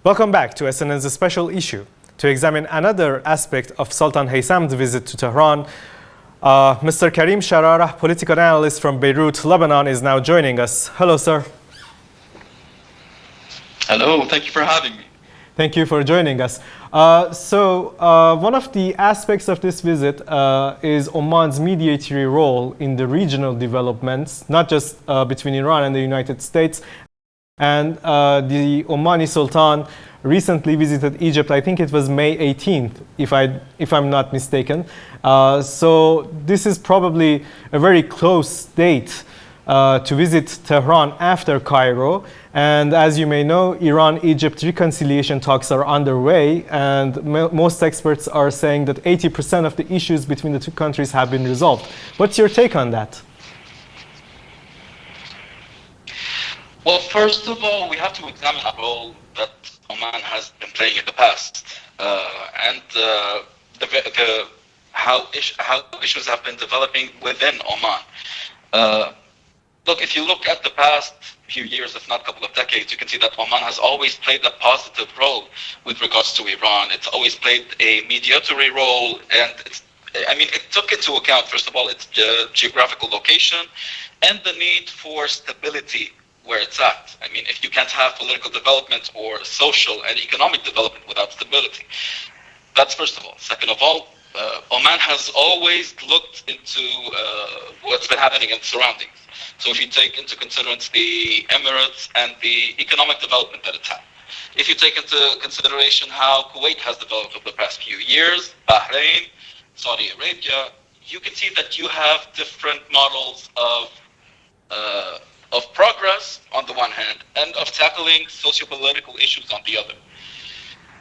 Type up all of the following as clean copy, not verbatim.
Welcome back to SNN's special issue to examine another aspect of Sultan Haytham's visit to Tehran. Mr. Karim Sharara, political analyst from Beirut, Lebanon, is now joining us. Hello, sir. Hello, thank you for having me. Thank you for joining us. One of the aspects of this visit is Oman's mediatory role in the regional developments, not just between Iran and the United States. And the Omani Sultan recently visited Egypt. I think it was May 18th, if I'm not mistaken. So this is probably a very close date to visit Tehran after Cairo. And as you may know, Iran-Egypt reconciliation talks are underway, and most experts are saying that 80% of the issues between the two countries have been resolved. What's your take on that? Well, first of all, we have to examine a role that Oman has been playing in the past, and how issues have been developing within Oman. Look, if you look at the past few years, if not a couple of decades, you can see that Oman has always played a positive role with regards to Iran. It's always played a mediatory role, and it took into account, first of all, its geographical location and the need for stability where it's at. I mean, if you can't have political development or social and economic development without stability, that's first of all. Second of all, Oman has always looked into what's been happening in the surroundings. So if you take into consideration the Emirates and the economic development that it's had, if you take into consideration how Kuwait has developed over the past few years, Bahrain, Saudi Arabia, you can see that you have different models of progress on the one hand and of tackling socio-political issues on the other.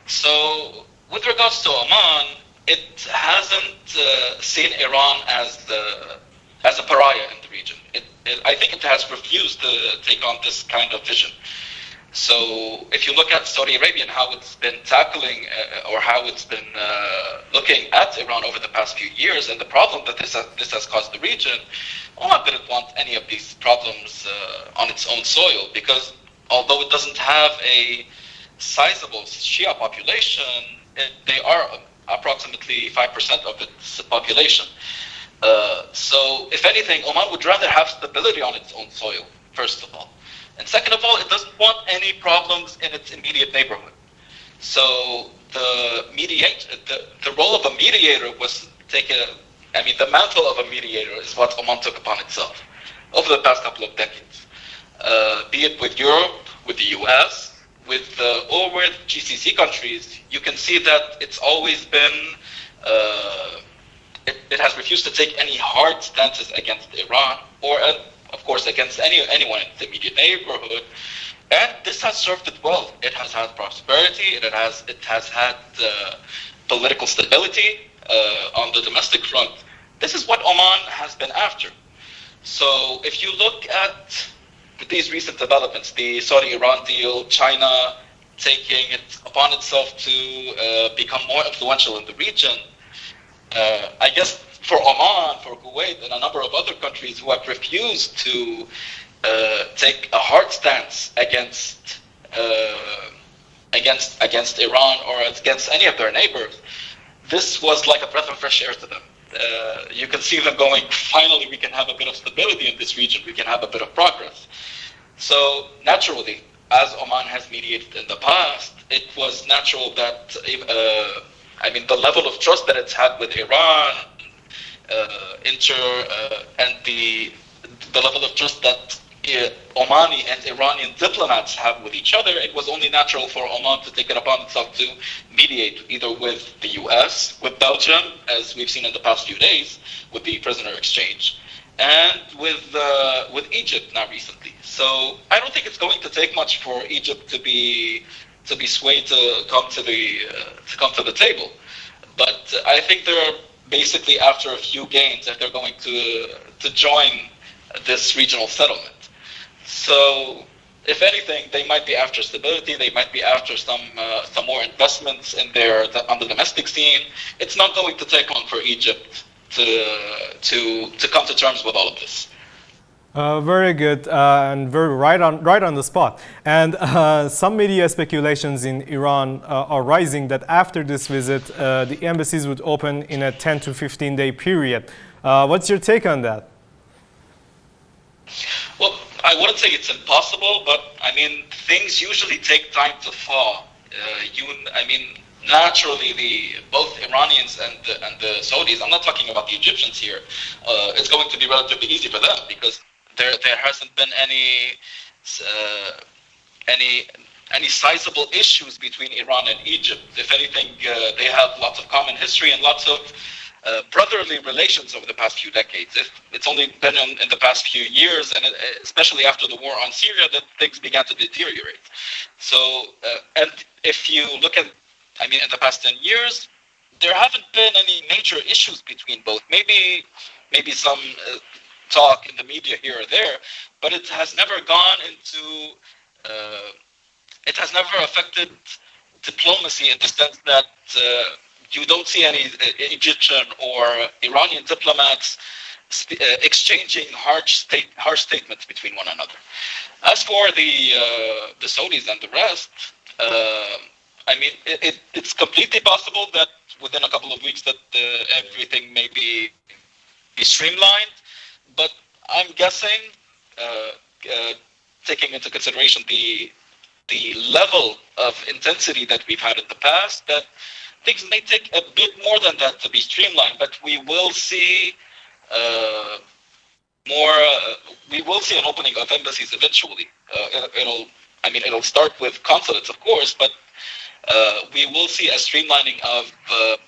So with regards to Oman, it hasn't seen Iran as a pariah in the region. I think it has refused to take on this kind of vision. So if you look at Saudi Arabia and how it's been tackling or how it's been looking at Iran over the past few years and the problem that this has caused the region, Oman didn't want any of these problems on its own soil, because although it doesn't have a sizable Shia population, they are approximately 5% of its population. So if anything, Oman would rather have stability on its own soil, first of all. And second of all, it doesn't want any problems in its immediate neighborhood. So the role of a mediator was the mantle of a mediator is what Oman took upon itself over the past couple of decades. Be it with Europe, with the US, or with GCC countries, you can see that it's always been, it has refused to take any hard stances against Iran or of course, against anyone in the immediate neighborhood, and this has served it well. It has had prosperity. It has had political stability on the domestic front. This is what Oman has been after. So, if you look at these recent developments, the Saudi-Iran deal, China taking it upon itself to become more influential in the region, I guess. For Oman, for Kuwait, and a number of other countries who have refused to take a hard stance against Iran or against any of their neighbors, this was like a breath of fresh air to them. You can see them going, finally we can have a bit of stability in this region, we can have a bit of progress. So naturally, as Oman has mediated in the past, it was natural that the level of trust that it's had with Iran, and the level of trust that Omani and Iranian diplomats have with each other, it was only natural for Oman to take it upon itself to mediate either with the US, with Belgium, as we've seen in the past few days, with the prisoner exchange, and with Egypt now recently. So I don't think it's going to take much for Egypt to be swayed to come to the table. But I think they're basically after a few gains if they're going to join this regional settlement. So if anything, they might be after stability, they might be after some more investments on the domestic scene. It's not going to take long for Egypt to come to terms with all of this. Very good and very right on the spot. And some media speculations in Iran are rising that after this visit, the embassies would open in a 10 to 15 day period. What's your take on that? Well, I wouldn't say it's impossible, but I mean, things usually take time to thaw. Naturally, both Iranians and the Saudis. I'm not talking about the Egyptians here. It's going to be relatively easy for them because there hasn't been any sizable issues between Iran and Egypt. If anything, they have lots of common history and lots of brotherly relations over the past few decades. It's only been in the past few years, and especially after the war on Syria, that things began to deteriorate. So, and if you look at, in the past 10 years, there haven't been any major issues between both. Maybe some talk in the media here or there, but it has never gone into, it has never affected diplomacy in the sense that you don't see any Egyptian or Iranian diplomats exchanging harsh statements between one another. As for the Saudis and the rest, it's completely possible that within a couple of weeks that everything may be streamlined. But I'm guessing, taking into consideration the level of intensity that we've had in the past, that things may take a bit more than that to be streamlined. But we will see we will see an opening of embassies eventually. It'll start with consulates, of course, but we will see a streamlining of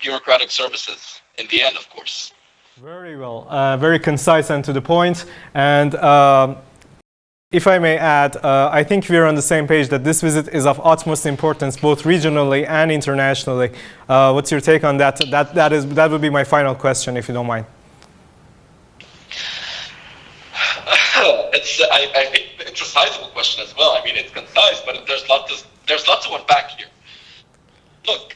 bureaucratic services in the end, of course. Very well, very concise and to the point. And if I may add, I think we're on the same page that this visit is of utmost importance, both regionally and internationally. What's your take on that? That would be my final question, if you don't mind. I think it's a sizable question as well. It's concise, but there's lots to unpack here. Look,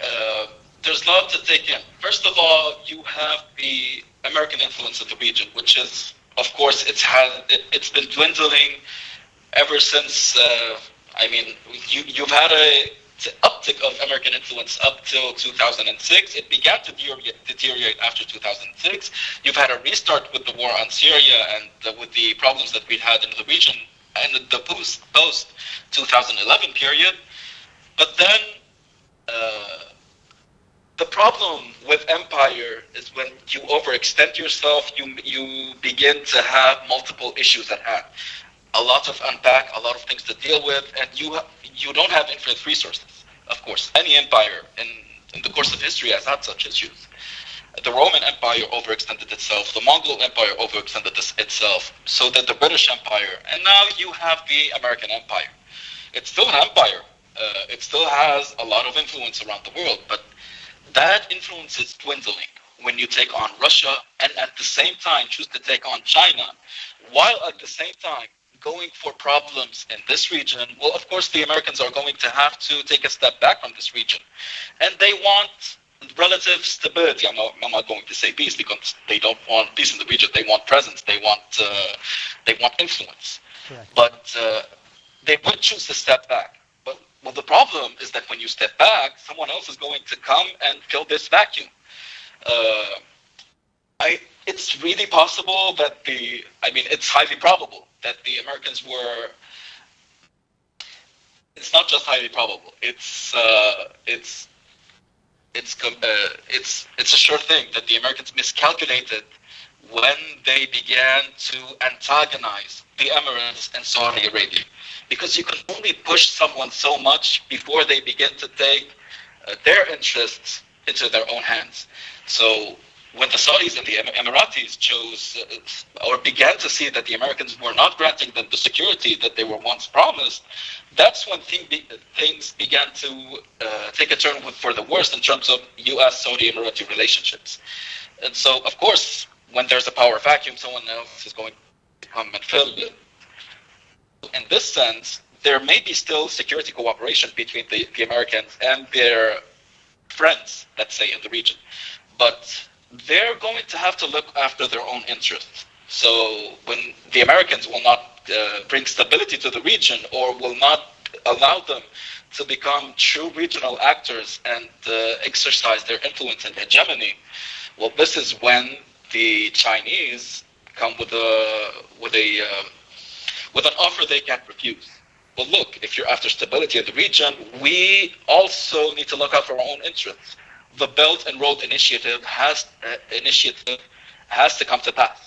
there's a lot to take in. First of all, you have the American influence in the region, which is, of course, it's been dwindling ever since. You've had a uptick of American influence up till 2006. It began to deteriorate after 2006. You've had a restart with the war on Syria and with the problems that we've had in the region and the post 2011 period. But then the problem with empire is when you overextend yourself, you begin to have multiple issues at hand. A lot of unpack, a lot of things to deal with, and you don't have infinite resources. Of course, any empire in the course of history has had such issues. The Roman Empire overextended itself, the Mongol Empire overextended itself, so did the British Empire, and now you have the American Empire. It's still an empire. It still has a lot of influence around the world, but that influence is dwindling when you take on Russia and at the same time choose to take on China, while at the same time going for problems in this region. Well, of course, the Americans are going to have to take a step back from this region. And they want relative stability. I'm not going to say peace because they don't want peace in the region. They want presence. They want influence. Correct. But they would choose to step back. Well, the problem is that when you step back, someone else is going to come and fill this vacuum. It's really possible that it's highly probable that the Americans were. It's not just highly probable. It's a sure thing that the Americans miscalculated when they began to antagonize the Emirates and Saudi Arabia. Because you can only push someone so much before they begin to take their interests into their own hands. So when the Saudis and the Emiratis chose or began to see that the Americans were not granting them the security that they were once promised, that's when things began to take a turn for the worst in terms of U.S.-Saudi Emirati relationships. And so, of course, when there's a power vacuum, someone else is going to come and fill it. In this sense, there may be still security cooperation between the Americans and their friends, let's say, in the region. But they're going to have to look after their own interests. So when the Americans will not bring stability to the region, or will not allow them to become true regional actors and exercise their influence and hegemony, well, this is when the Chinese come with an offer they can't refuse. Well, look, if you're after stability in the region, we also need to look out for our own interests. The Belt and Road Initiative has to come to pass.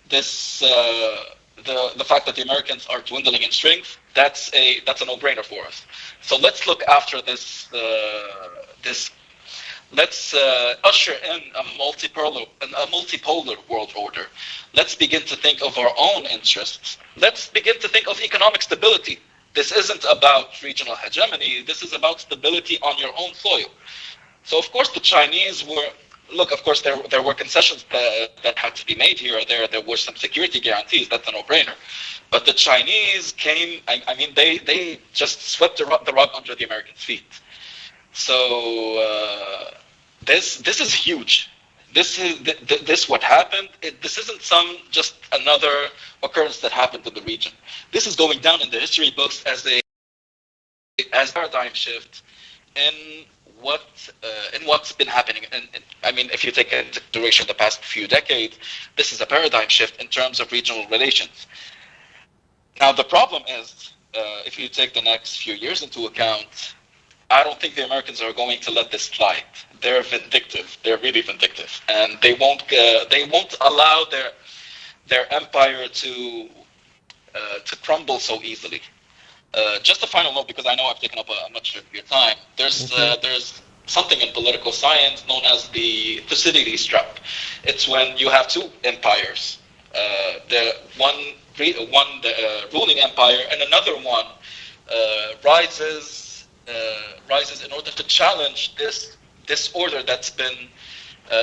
This the fact that the Americans are dwindling in strength, that's a no-brainer for us. So let's look after this. Let's usher in a multipolar world order. Let's begin to think of our own interests. Let's begin to think of economic stability. This isn't about regional hegemony. This is about stability on your own soil. So, of course, the Chinese were... Look, of course, there were concessions that had to be made here or there. There were some security guarantees. That's a no-brainer. But the Chinese came... I mean, they just swept the rug under the Americans' feet. So this is huge. This what happened. This isn't just another occurrence that happened in the region. This is going down in the history books as a paradigm shift in what's been happening. And I mean, if you take into consideration the past few decades, this is a paradigm shift in terms of regional relations. Now the problem is, if you take the next few years into account, I don't think the Americans are going to let this slide. They're vindictive. They're really vindictive, and they won't allow their empire to crumble so easily. Just a final note, because I know I've taken up much of your time. There's something in political science known as the Thucydides trap. It's when you have two empires, the ruling empire, and another one rises in order to challenge this order that's been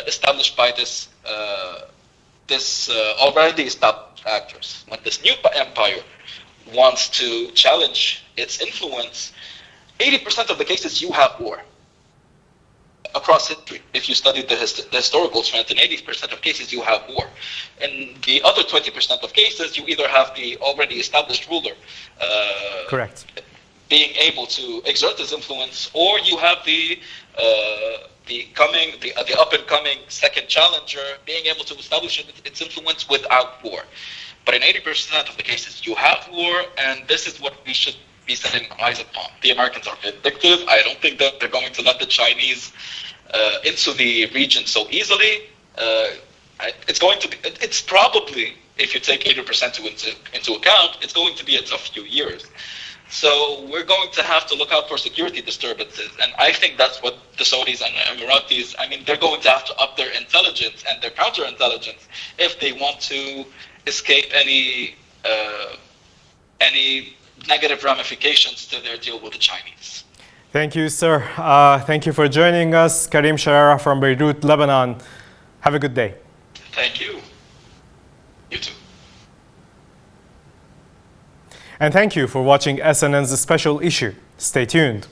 established by this already established actors. When this new empire wants to challenge its influence, 80% of the cases you have war across history. If you study the historical trend, in 80% of cases you have war. In the other 20% of cases, you either have the already established ruler correct, being able to exert his influence, or you have the up and coming second challenger being able to establish its influence without war. But in 80% of the cases, you have war, and this is what we should be setting eyes upon. The Americans are vindictive. I don't think that they're going to let the Chinese into the region so easily. It's probably, if you take 80% into account, it's going to be a tough few years. So we're going to have to look out for security disturbances. And I think that's what the Saudis and Emiratis, I mean, they're going to have to up their intelligence and their counterintelligence if they want to escape any negative ramifications to their deal with the Chinese. Thank you, sir. Thank you for joining us. Karim Sharara from Beirut, Lebanon. Have a good day. Thank you. You too. And thank you for watching SNN's special issue. Stay tuned.